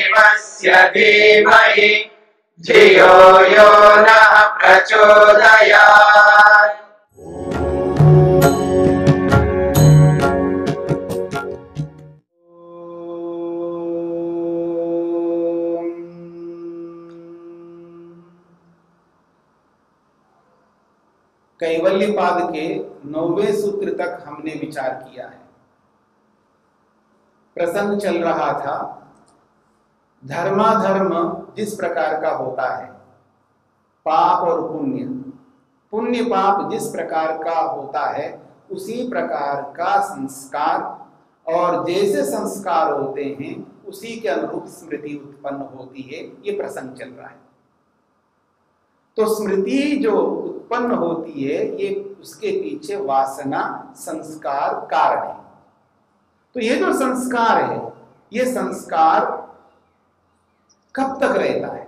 देवस्य धीमहि धियो यो नः प्रचोदयात्। कैवल्यपाद के 9वें सूत्र तक हमने विचार किया है। प्रसंग चल रहा था धर्माधर्म जिस प्रकार का होता है, पाप और पुण्य, पुण्य पाप जिस प्रकार का होता है उसी प्रकार का संस्कार, और जैसे संस्कार होते हैं उसी के अनुरूप स्मृति उत्पन्न होती है। ये प्रसंग चल रहा है। तो स्मृति जो उत्पन्न होती है ये उसके पीछे वासना संस्कार कारण है। तो ये जो संस्कार है ये संस्कार कब तक रहता है,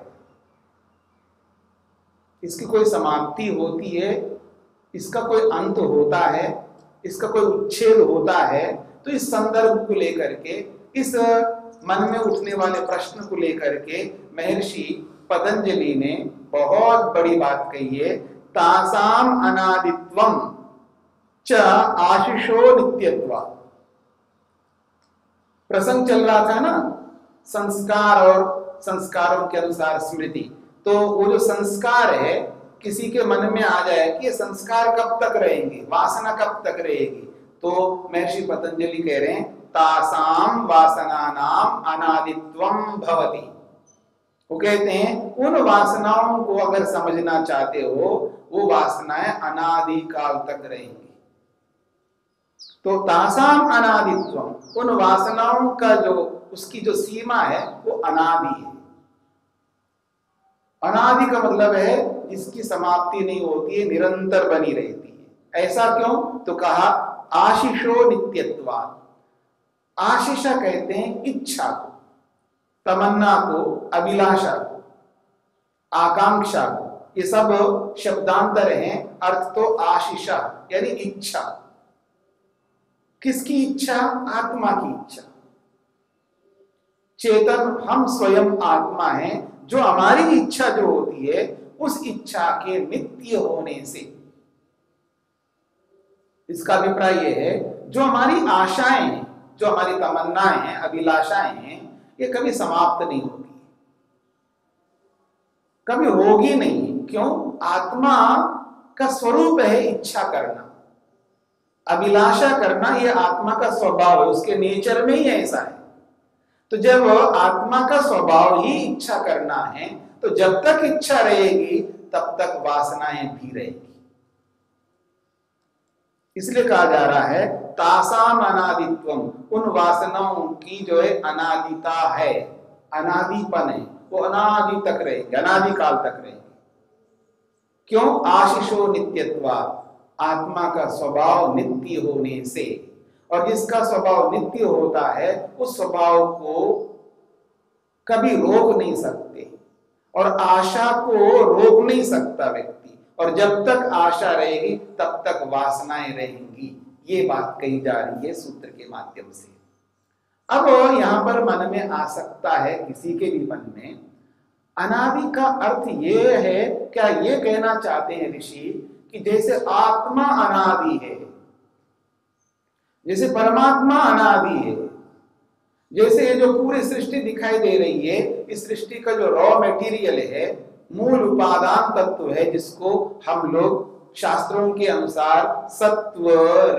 इसकी कोई समाप्ति होती है, इसका कोई अंत होता है, इसका कोई उच्छेद होता है? तो इस संदर्भ को लेकर के, इस मन में उठने वाले प्रश्न को लेकर के महर्षि पतंजलि ने बहुत बड़ी बात कही है। तासाम अनादित्वम च आशिषो नित्यत्वा। प्रसंग चल रहा था ना, संस्कार और संस्कारों के अनुसार स्मृति। तो वो जो संस्कार है, किसी के मन में आ जाए कि ये संस्कार कब तक रहेंगे, वासना कब तक रहेगी, तो महर्षि पतंजलि कह रहे हैं तासाम वासनानाम अनादित्वम भवति। वो कहते हैं उन वासनाओं को अगर समझना चाहते हो, वो वासनाएं अनादि काल तक रहेंगी। तो तासाम अनादित्वम, उन वासनाओं का जो उसकी जो सीमा है वो अनादि है। अनादि का मतलब है जिसकी समाप्ति नहीं होती है, निरंतर बनी रहती है। ऐसा क्यों? तो कहा आशिषो नित्यत्वात्। आशिषा कहते हैं इच्छा को, तमन्ना को, अभिलाषा को, आकांक्षा को। ये सब शब्दांतर हैं, अर्थ तो आशिषा यानी इच्छा। किसकी इच्छा? आत्मा की इच्छा। चेतन हम स्वयं आत्मा हैं, जो हमारी इच्छा जो होती है उस इच्छा के नित्य होने से, इसका अभिप्राय यह है जो हमारी आशाएं हैं, जो हमारी तमन्नाएं हैं, अभिलाषाएं हैं, ये कभी समाप्त नहीं होगी, कभी होगी नहीं। क्यों? आत्मा का स्वरूप है इच्छा करना, अभिलाषा करना। ये आत्मा का स्वभाव है, उसके नेचर में ही ऐसा है। तो जब आत्मा का स्वभाव ही इच्छा करना है, तो जब तक इच्छा रहेगी तब तक वासनाएं भी रहेगी। इसलिए कहा जा रहा है तासाम अनादित्वम, उन वासनाओं की जो है अनादिता है, अनादिपन है, वो अनादि तक रहेंगे, अनादि काल तक रहेंगे। क्यों? आशिषो नित्यत्वात्, आत्मा का स्वभाव नित्य होने से। और जिसका स्वभाव नित्य होता है उस स्वभाव को कभी रोक नहीं सकते, और आशा को रोक नहीं सकता व्यक्ति। और जब तक आशा रहेगी तब तक वासनाएं रहेंगी। ये बात कही जा रही है सूत्र के माध्यम से। अब यहां पर मन में आ सकता है किसी के भी मन में, अनादि का अर्थ ये है, क्या ये कहना चाहते हैं ऋषि कि जैसे आत्मा अनादि है, जैसे परमात्मा अनादि है, जैसे ये जो पूरी सृष्टि दिखाई दे रही है, इस सृष्टि का जो रॉ मटेरियल है, मूल उपादान तत्व है, जिसको हम लोग शास्त्रों के अनुसार सत्व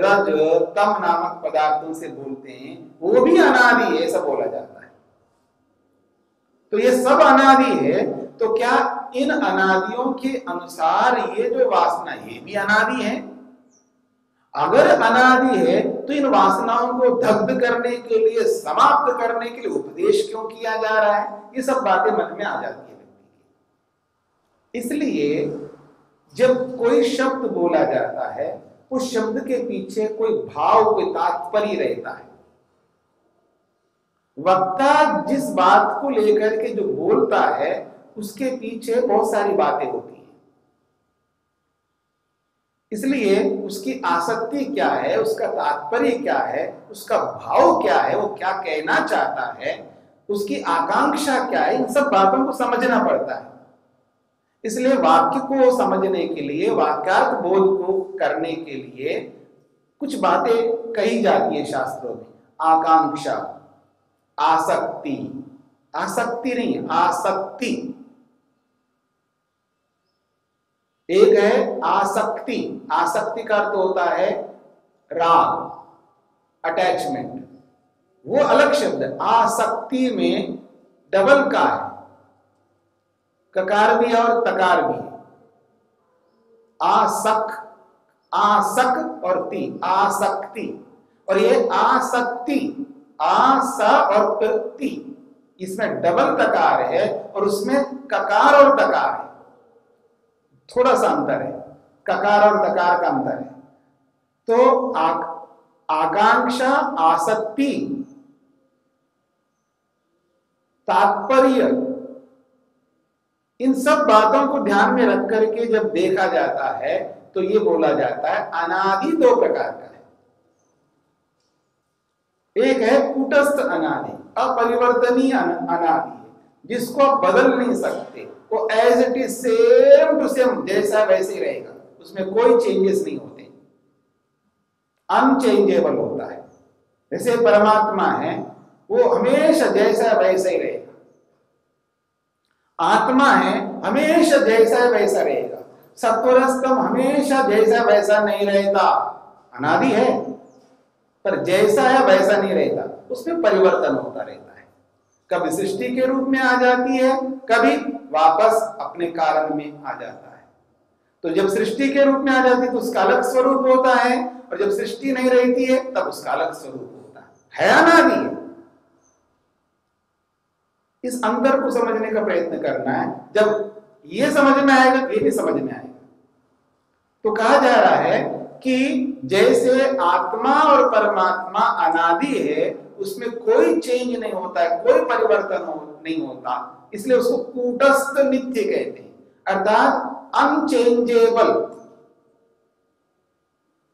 रज तम नामक पदार्थों से बोलते हैं, वो भी अनादि है, ऐसा बोला जाता है। तो ये सब अनादि है। तो क्या इन अनादियों के अनुसार ये जो वासना ये भी अनादि है? अगर अनादि है तो इन वासनाओं को दग्ध करने के लिए, समाप्त करने के लिए उपदेश क्यों किया जा रहा है? ये सब बातें मन में आ जाती है व्यक्ति की। इसलिए जब कोई शब्द बोला जाता है, उस शब्द के पीछे कोई भाव, कोई तात्पर्य रहता है। वक्ता जिस बात को लेकर के जो बोलता है उसके पीछे बहुत सारी बातें होती हैं। इसलिए उसकी आसक्ति क्या है, उसका तात्पर्य क्या है, उसका भाव क्या है, वो क्या कहना चाहता है, उसकी आकांक्षा क्या है, इन सब बातों को समझना पड़ता है। इसलिए वाक्य को समझने के लिए, वाक्यार्थ बोध को करने के लिए कुछ बातें कही जाती है शास्त्रों में। आकांक्षा, आसक्ति, आसक्ति नहीं, आसक्ति। एक है आसक्ति, आसक्ति का अर्थ होता है राग, अटैचमेंट, वो अलग शब्द है। आसक्ति में डबल का है, ककार भी है और तकार भी है। आसक, आसक और ती, आसक्ति। और ये आसक्ति, आस और ती, इसमें डबल तकार है और उसमें ककार और तकार है, थोड़ा सा अंतर है, ककार और तकार का अंतर है। तो आकांक्षा, आसक्ति, तात्पर्य, इन सब बातों को ध्यान में रख करके जब देखा जाता है तो ये बोला जाता है अनादि दो प्रकार का है। एक है कूटस्थ अनादि, अपरिवर्तनीय अनादि है, जिसको आप बदल नहीं सकते, वो as it is same to same, जैसा वैसे ही रहेगा, उसमें कोई चेंजेस नहीं होते, अनचेंजेबल होता है। जैसे परमात्मा है, वो हमेशा जैसा वैसा ही रहेगा। आत्मा है, हमेशा जैसा वैसा रहेगा। सत्वरस्तम हमेशा जैसा वैसा नहीं रहता, अनादि है, पर जैसा है वैसा नहीं रहता, उसमें परिवर्तन होता रहता है। कभी सृष्टि के रूप में आ जाती है, कभी वापस अपने कारण में आ जाता है। तो जब सृष्टि के रूप में आ जाती है तो उसका अलग स्वरूप होता है, और जब सृष्टि नहीं रहती है तब उसका अलग स्वरूप होता है अनादि है। इस अंतर को समझने का प्रयत्न करना है। जब ये समझ में आएगा तो ये भी समझ में आएगा। तो कहा जा रहा है कि जैसे आत्मा और परमात्मा अनादि है, उसमें कोई चेंज नहीं होता है, कोई परिवर्तन नहीं होता, इसलिए उसको कूटस्थ नित्य कहते हैं, अर्थात अनचेंजेबल,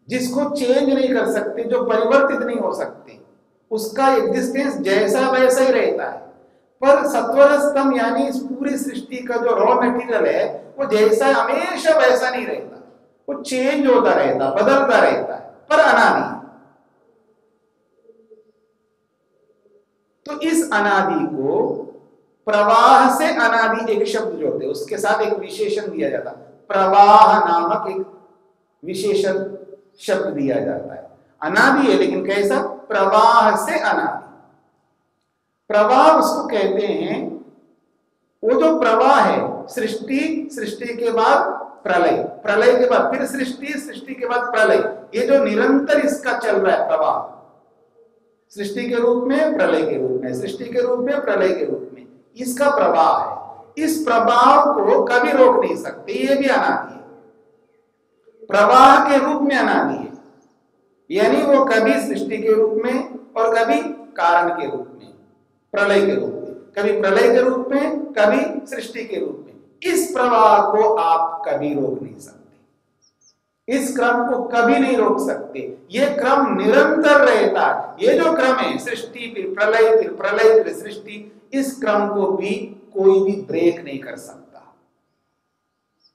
जिसको चेंज नहीं कर सकते, जो परिवर्तित नहीं हो सकते, उसका एग्जिस्टेंस जैसा वैसा ही रहता है। पर सत्वरस्तम यानी इस पूरी सृष्टि का जो रॉ मटेरियल है, वो जैसा हमेशा वैसा नहीं रहता, वो चेंज होता रहता, बदलता रहता है, पर अनादि। तो इस अनादि को प्रवाह से अनादि एक शब्द जोड़ते, उसके साथ एक विशेषण दिया जाता, प्रवाह नामक एक विशेषण शब्द दिया जाता है। अनादि है लेकिन कैसा? प्रवाह से अनादि। प्रवाह उसको कहते हैं, वो जो प्रवाह है, सृष्टि, सृष्टि के बाद प्रलय, प्रलय के बाद फिर सृष्टि, सृष्टि के बाद प्रलय, ये जो निरंतर इसका चल रहा है प्रवाह, सृष्टि के रूप में, प्रलय के रूप में, सृष्टि के रूप में, प्रलय के रूप में, इसका प्रवाह है। इस प्रवाह को कभी रोक नहीं सकते, ये भी अनादि है। प्रवाह के रूप में अनादि है, यानी वो कभी सृष्टि के रूप में और कभी कारण के रूप में, प्रलय के रूप में, कभी प्रलय के रूप में, कभी सृष्टि के रूप में। इस प्रवाह को आप कभी रोक नहीं सकते, इस क्रम को कभी नहीं रोक सकते, ये क्रम निरंतर रहता है। ये जो क्रम है, सृष्टि फिर प्रलय फिर प्रलय फिर सृष्टि, इस क्रम को भी कोई भी ब्रेक नहीं कर सकता।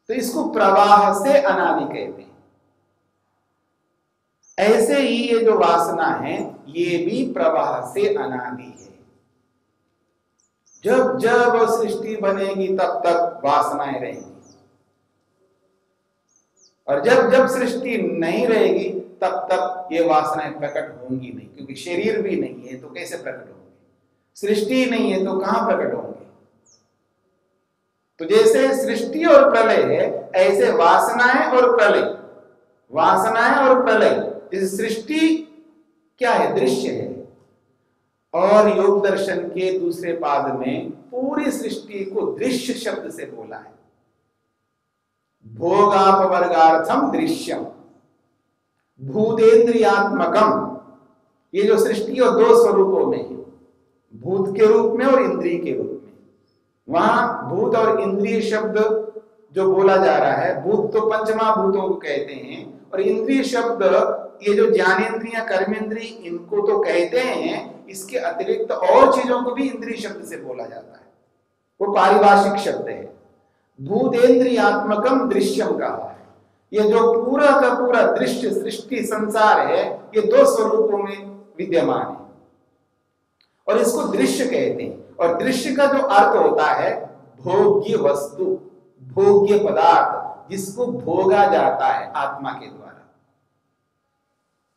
तो इसको प्रवाह से अनादि कहते हैं। ऐसे ही ये जो वासना है, ये भी प्रवाह से अनादि है। जब जब सृष्टि बनेगी तब तक वासनाएं रहेंगी, और जब जब सृष्टि नहीं रहेगी तब तक ये वासनाएं प्रकट होंगी नहीं, क्योंकि शरीर भी नहीं है तो कैसे प्रकट होंगे, सृष्टि नहीं है तो कहां प्रकट होंगे। तो जैसे सृष्टि और प्रलय है, ऐसे वासनाएं और प्रलय, वासनाएं और प्रलय। जैसे सृष्टि क्या है? दृश्य है, और योग दर्शन के दूसरे पाद में पूरी सृष्टि को दृश्य शब्द से बोला है। भोगापवर्गार्थम दृश्यम भूतेन्द्रियात्मकम। ये जो सृष्टि और दो स्वरूपों में है, भूत के रूप में और इंद्रिय के रूप में। वहां भूत और इंद्रिय शब्द जो बोला जा रहा है, भूत तो पंचमहाभूतों को कहते हैं, और इंद्रिय शब्द ये जो ज्ञानेन्द्रियां, कर्मेंद्रिय, इनको तो कहते हैं। इसके अतिरिक्त और चीजों को भी इंद्रिय शब्द से बोला जाता है, वो पारिभाषिक शब्द है। भूतेन्द्रियात्मकम दृश्यम कहा है। ये जो पूरा का पूरा दृश्य सृष्टि संसार है, ये दो स्वरूपों में विद्यमान है और इसको दृश्य कहते हैं। और दृश्य का जो अर्थ होता है भोग्य वस्तु, भोग्य पदार्थ, जिसको भोगा जाता है आत्मा के द्वारा।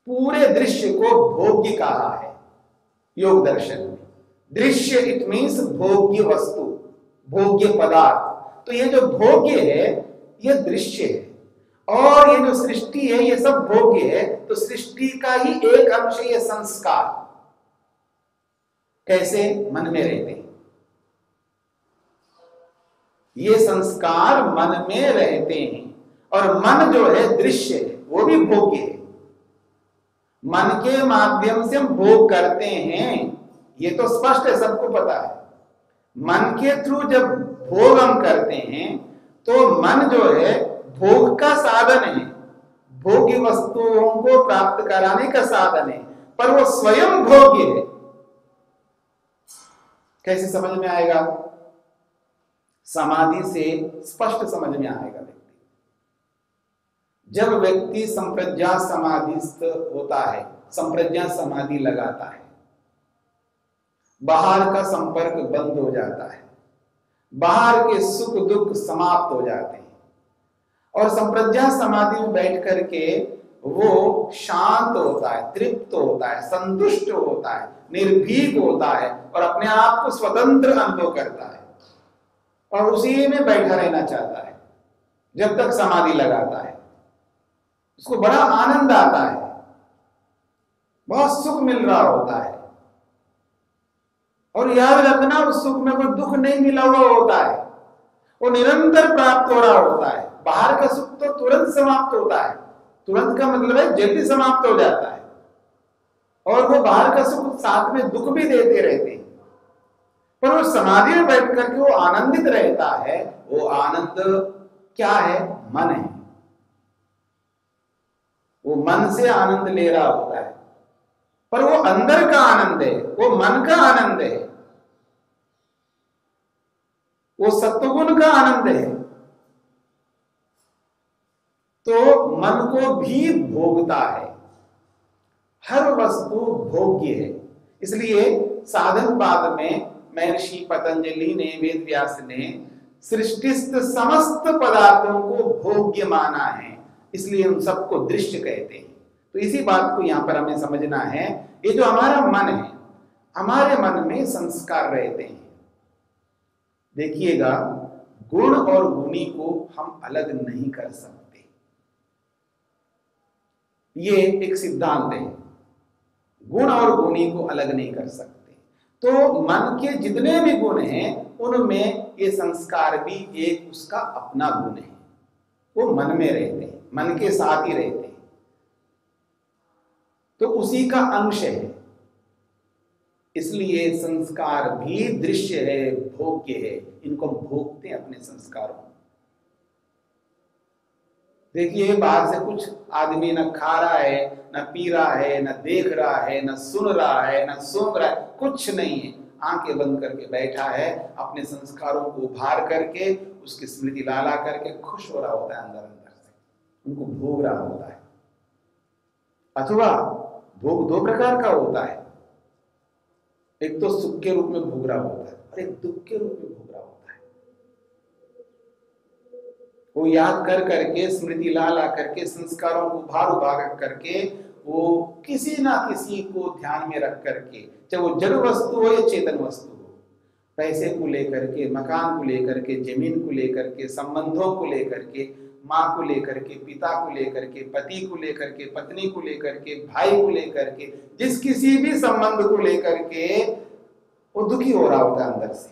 पूरे दृश्य को भोग्य कहा है योग दर्शन में। दृश्य इट मीन्स भोग्य वस्तु, भोग्य पदार्थ। तो ये जो भोग्य है ये दृश्य है और ये जो सृष्टि है ये सब भोग्य है। तो सृष्टि का ही एक अंश ये संस्कार। कैसे? मन में रहते हैं ये संस्कार, मन में रहते हैं। और मन जो है दृश्य है, वो भी भोग्य है। मन के माध्यम से हम भोग करते हैं, ये तो स्पष्ट है, सबको पता है। मन के थ्रू जब भोग हम करते हैं तो मन जो है भोग का साधन है, भोग्य वस्तुओं को प्राप्त कराने का साधन है, पर वो स्वयं भोग्य है। कैसे समझ में आएगा? समाधि से स्पष्ट समझ में आएगा व्यक्ति। जब व्यक्ति संप्रज्ञा समाधिस्थ होता है, संप्रज्ञा समाधि लगाता है, बाहर का संपर्क बंद हो जाता है, बाहर के सुख दुख समाप्त हो जाते हैं और संप्रज्ञा समाधि में बैठ करके वो शांत होता है, तृप्त होता है, संतुष्ट होता है, निर्भीक होता है और अपने आप को स्वतंत्र अनुभव करता है और उसी में बैठा रहना चाहता है जब तक समाधि लगाता है। उसको बड़ा आनंद आता है, बहुत सुख मिल रहा होता है। और याद रखना, उस सुख में कोई दुख नहीं मिला हुआ होता है, वो निरंतर प्राप्त हो रहा होता है। बाहर का सुख तो तुरंत समाप्त होता है, तुरंत का मतलब है जल्दी समाप्त हो जाता है, और वो बाहर का सुख साथ में दुख भी देते रहते हैं। पर वो समाधि में बैठ करके वो आनंदित रहता है। वो आनंद क्या है? मन है। वो मन से आनंद ले रहा होता है, पर वो अंदर का आनंद है, वो मन का आनंद है, वो सत्वगुण का आनंद है। तो मन को भी भोगता है, हर वस्तु भोग्य है। इसलिए साधन पाद में महर्षि पतंजलि ने, वेद व्यास ने सृष्टिस्थ समस्त पदार्थों को भोग्य माना है, इसलिए उन सबको दृश्य कहते हैं। तो इसी बात को यहां पर हमें समझना है। ये जो हमारा मन है, हमारे मन में संस्कार रहते हैं। देखिएगा, गुण और गुणी को हम अलग नहीं कर सकते, ये एक सिद्धांत है। गुण और गुणी को अलग नहीं कर सकते। तो मन के जितने भी गुण हैं उनमें ये संस्कार भी एक उसका अपना गुण है, वो मन में रहते हैं, मन के साथ ही रहते हैं, तो उसी का अंश है। इसलिए संस्कार भी दृश्य है, भोग्य है। इनको भोगते हैं अपने संस्कारों को। देखिए, बाहर से कुछ आदमी न खा रहा है, न पी रहा है, न देख रहा है, न सुन रहा है, न सूंघ रहा है, कुछ नहीं है। आंखें बंद करके बैठा है, अपने संस्कारों को उभार करके, उसकी स्मृति लाला करके खुश हो रहा होता है अंदर अंदर से, उनको भोग रहा होता है। अथवा भोग दो प्रकार का होता है, एक तो सुख के रूप में भोग रहा होता है और एक दुख के रूप में भोग रहा होता है। वो याद कर करके, स्मृति ला ला करके, संस्कारों को भार उभार करके, वो किसी ना किसी को ध्यान में रख करके, चाहे वो जड़ वस्तु हो या चेतन वस्तु हो, पैसे को लेकर के, मकान को लेकर के, जमीन को लेकर के, संबंधों को लेकर के, माँ को लेकर के, पिता को लेकर के, पति को लेकर के, पत्नी को लेकर के, भाई को लेकर के, जिस किसी भी संबंध को लेकर के वो दुखी हो रहा होता है, अंदर से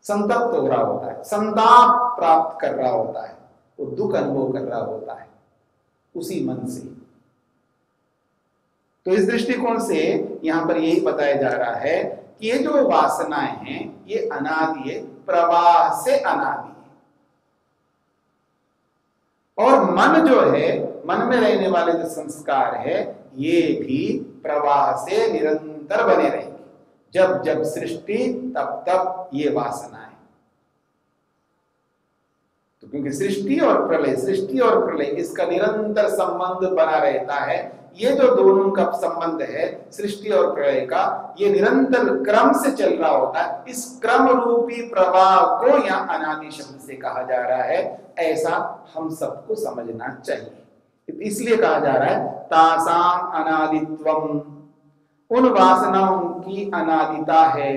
संतप्त हो रहा होता है, संताप प्राप्त कर रहा होता है, वो दुख अनुभव कर रहा होता है उसी मन से। तो इस दृष्टिकोण से यहां पर यही बताया जा रहा है कि ये जो वासनाएं हैं ये अनादि है, प्रवाह से अनादि है। और मन जो है, मन में रहने वाले जो संस्कार है, ये भी प्रवाह से निरंतर बने रहेंगे। जब जब सृष्टि तब तब ये वासना है। तो क्योंकि सृष्टि और प्रलय इसका निरंतर संबंध बना रहता है। ये जो दोनों का संबंध है सृष्टि और प्रलय का, ये निरंतर क्रम से चल रहा होता है। इस क्रम रूपी प्रवाह को यहाँ अनादि शब्द से कहा जा रहा है। ऐसा हम सबको समझना चाहिए। इसलिए कहा जा रहा है तासाम अनादित्वम, उन वासनाओं की अनादिता है।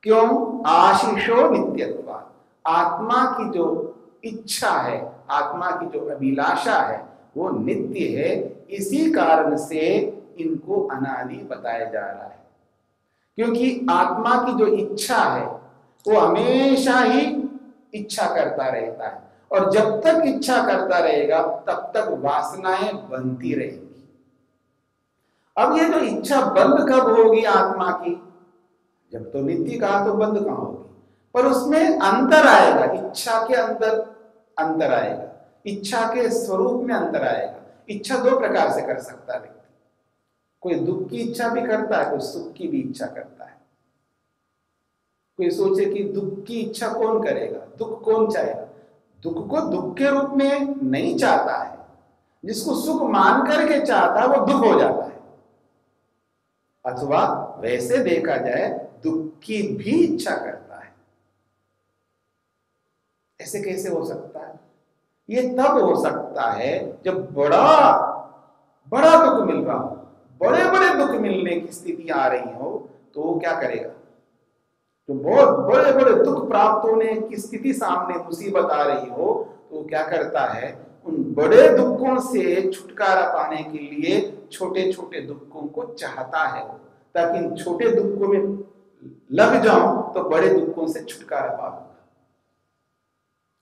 क्यों? आशीषो नित्यत्वा, आत्मा की जो इच्छा है, आत्मा की जो अभिलाषा है वो नित्य है। इसी कारण से इनको अनादि बताया जा रहा है। क्योंकि आत्मा की जो इच्छा है वो हमेशा ही इच्छा करता रहता है, और जब तक इच्छा करता रहेगा तब तक वासनाएं बनती रहेंगी। अब ये जो इच्छा बंद कब होगी आत्मा की? जब तो नित्य कहा तो बंद कहां होगी, पर उसमें अंतर आएगा। इच्छा के अंदर अंतर आएगा, इच्छा के स्वरूप में अंतर आएगा। इच्छा दो प्रकार से कर सकता है व्यक्ति। कोई दुख की इच्छा भी करता है, कोई सुख की भी इच्छा करता है। कोई सोचे कि दुख की इच्छा कौन करेगा, दुख कौन चाहेगा? दुख को दुख के रूप में नहीं चाहता है, जिसको सुख मान करके चाहता है वो दुख हो जाता है। अथवा वैसे देखा जाए दुख की भी इच्छा करता है। ऐसे कैसे हो सकता है? ये तब हो सकता है जब बड़ा बड़ा दुख मिल रहा हो, बड़े बड़े दुख मिलने की स्थिति आ रही हो, तो वो क्या करेगा? तो बहुत बड़े बड़े दुख प्राप्त होने की स्थिति सामने मुसीबत आ रही हो, तो क्या करता है? उन बड़े दुखों से छुटकारा पाने के लिए छोटे छोटे दुखों को चाहता है, ताकि इन छोटे दुखों में लग जाऊं तो बड़े दुखों से छुटकारा पाऊंगा।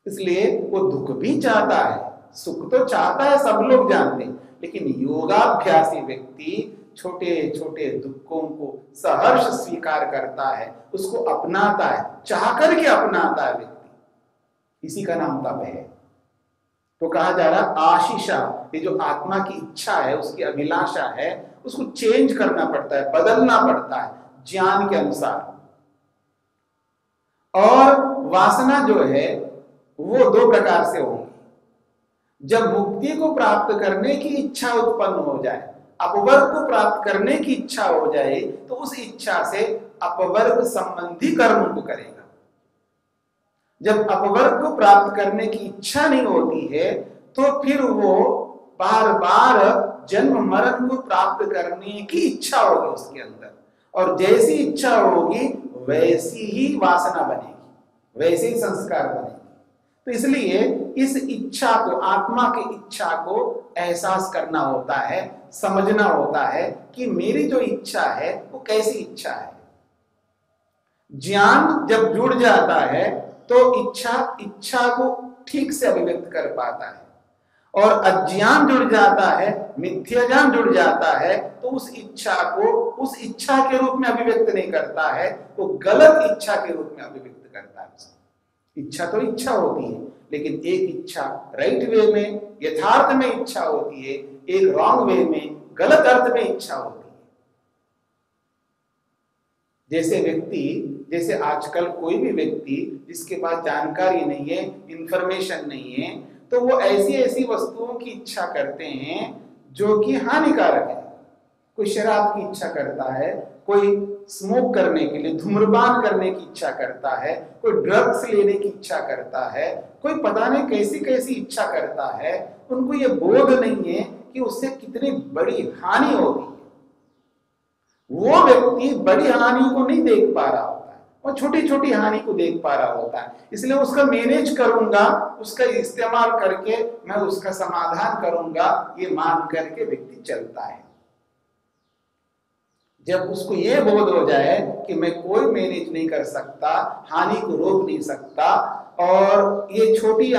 इसलिए वो दुख भी चाहता है, सुख तो चाहता है, सब लोग जानते हैं। लेकिन योगाभ्यासी व्यक्ति छोटे छोटे दुखों को सहर्ष स्वीकार करता है, उसको अपनाता है, चाह करके अपनाता है व्यक्ति। इसी का नाम तप है। तो कहा जा रहा आशीषा, ये जो आत्मा की इच्छा है, उसकी अभिलाषा है, उसको चेंज करना पड़ता है, बदलना पड़ता है ज्ञान के अनुसार। और वासना जो है वो दो प्रकार से होंगी। जब मुक्ति को प्राप्त करने की इच्छा उत्पन्न हो जाए, अपवर्ग को प्राप्त करने की इच्छा हो जाए, तो उस इच्छा से अपवर्ग संबंधी कर्म को करेगा। जब अपवर्ग को प्राप्त करने की इच्छा नहीं होती है, तो फिर वो बार बार जन्म मरण को प्राप्त करने की इच्छा होगी उसके अंदर, और जैसी इच्छा होगी वैसी ही वासना बनेगी, वैसे ही संस्कार बनेगी। तो इसलिए इस इच्छा को, आत्मा की इच्छा को एहसास करना होता है, समझना होता है कि मेरी जो इच्छा है वो कैसी इच्छा है। ज्ञान जब जुड़ जाता है तो इच्छा को ठीक से अभिव्यक्त कर पाता है, और अज्ञान जुड़ जाता है, मिथ्या ज्ञान जुड़ जाता है, तो उस इच्छा को उस इच्छा के रूप में अभिव्यक्त नहीं करता है, वो गलत इच्छा के रूप में अभिव्यक्त करता है। इच्छा तो इच्छा होती है, लेकिन एक इच्छा राइट वे में, यथार्थ में इच्छा होती है, एक रॉन्ग वे में, गलत अर्थ में इच्छा होती है। जैसे आजकल कोई भी व्यक्ति जिसके पास जानकारी नहीं है, इंफॉर्मेशन नहीं है, तो वो ऐसी ऐसी वस्तुओं की इच्छा करते हैं जो कि हानिकारक है। कोई शराब की इच्छा करता है, कोई स्मोक करने के लिए धूम्रपान करने की इच्छा करता है, कोई ड्रग्स लेने की इच्छा करता है, कोई पता नहीं कैसी कैसी इच्छा करता है। उनको ये बोध नहीं है कि उससे कितनी बड़ी हानि होगी। वो व्यक्ति बड़ी हानि को नहीं देख पा रहा होता है, वो छोटी छोटी हानि को देख पा रहा होता है। इसलिए उसका मैनेज करूंगा, उसका इस्तेमाल करके मैं उसका समाधान करूंगा, ये मान करके व्यक्ति चलता है। जब उसको ये बोध हो जाए कि मैं कोई मैनेज नहीं कर सकता, हानि को रोक नहीं सकता, और ये छोटी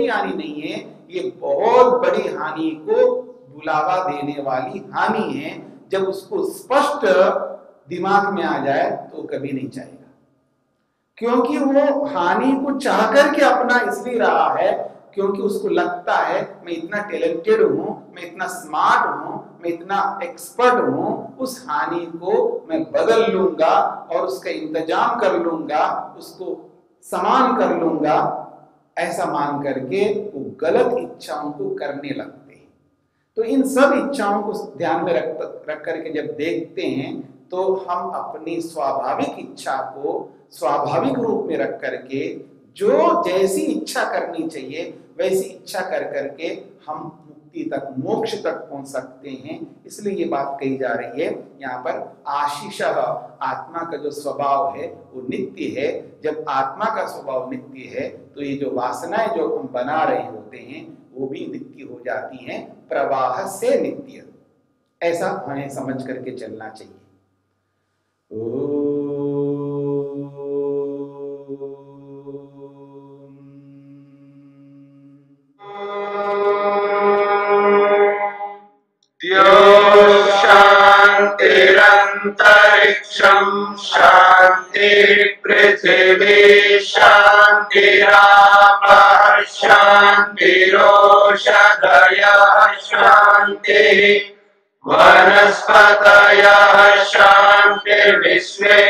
हानि नहीं है, ये बहुत बड़ी हानि को बुलावा देने वाली हानि है, जब उसको स्पष्ट दिमाग में आ जाए तो कभी नहीं चाहेगा। क्योंकि वो हानि को चाह करके अपना इसलिए रहा है क्योंकि उसको लगता है मैं इतना टैलेंटेड हूं, मैं इतना स्मार्ट हूं, मैं इतना एक्सपर्ट हूं, उस हानि को मैं बदल लूंगा और उसका इंतजाम कर लूंगा, उसको समान कर लूंगा, ऐसा मान करके वो गलत इच्छाओं को करने लगते हैं। तो इन सब इच्छाओं को ध्यान में रख करके जब देखते हैं तो हम अपनी स्वाभाविक इच्छा को स्वाभाविक रूप में रख करके जो जैसी इच्छा करनी चाहिए वैसी इच्छा कर करके हम मुक्ति तक, मोक्ष तक पहुंच सकते हैं। इसलिए ये बात कही जा रही है यहाँ पर, आशीष, आत्मा का जो स्वभाव है वो नित्य है। जब आत्मा का स्वभाव नित्य है तो ये जो वासनाएं जो हम बना रहे होते हैं वो भी नित्य हो जाती हैं, प्रवाह से नित्य। ऐसा हमें समझ करके चलना चाहिए। शान्तिरन्तरिक्षं शान्तिः पृथिवी शान्तिरापः शान्तिरोषधयः शान्तिः वनस्पतयः शान्तिर्विश्वे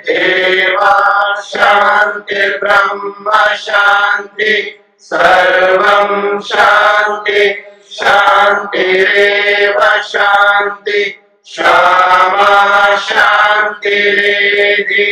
देवाः शान्तिर्ब्रह्म शान्तिः सर्वं शान्तिः शान्तिरेव शान्तिः क्षमा शान्तिरेधि